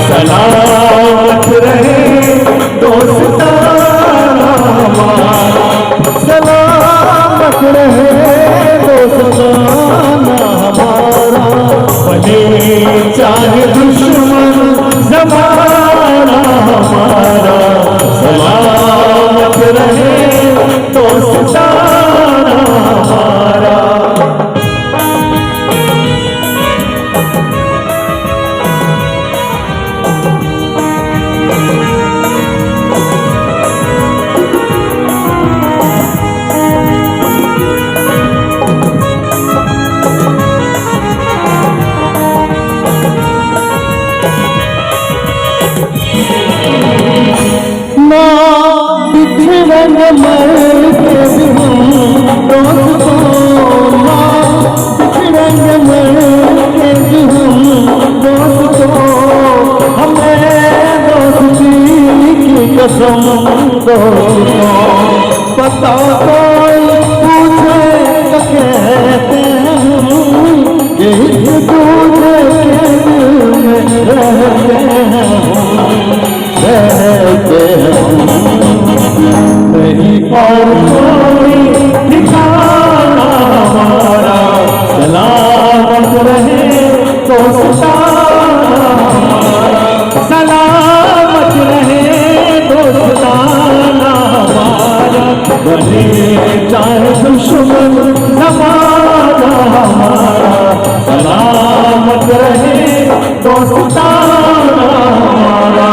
सलामत रहे दोस्ताना हमारा, सलामत रहे दोस्ताना हमारा, भले चाहे दुश्मन ज़माना हमारा, सलामत रहे दोस्ताना हमारा। बिछड़न मर के भी हम दोस्तों, बिछड़न मर के भी हम दोस्तों, हमें दोस्ती की कसम दोस्तों, पता कोई पूछे तो कहते हैं कि एक दूसरे के दिल में रहते हैं, रहते हैं नहीं और कोई ठिकाना हमारा, सलामत रहे दोस्ताना हमारा, सलामत रहे दोस्ताना हमारा, भले चाहे दुश्मन ज़माना हमारा, सलामत रहे दोस्ताना हमारा।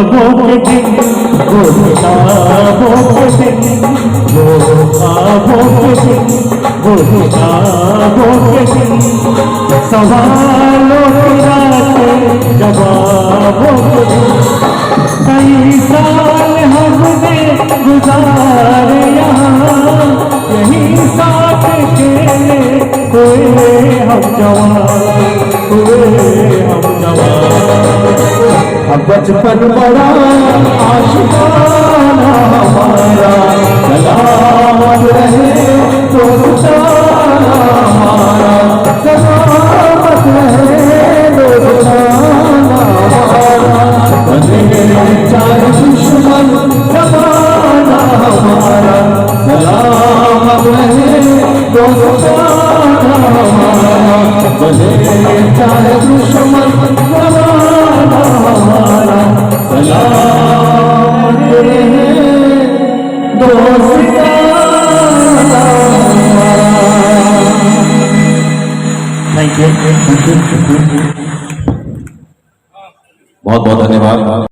ख्वाबों के दिन वो ख्वाबों के दिन, वो ख्वाबों के दिन, वो ख्वाबों के दिन, सवालों की रातें जवाबों के दिन, कई साल हमने गुजारे यहाँ, यही साथ खेले हुए हम जवान, हुए हम जवान। बचपन बड़ा आशिकाना हमारा, सलामत रहे दोस्ताना हमारा, सलामत रहे दोस्ताना हमारा, भले चाहे दुश्मन ज़माना हमारा, सलामत रहे दोस्ताना हमारा, भले चाहे दुश्मन ज़माना हमारा, सलामत रहे दोस्ताना हमारा। थैंक यू, बहुत बहुत धन्यवाद।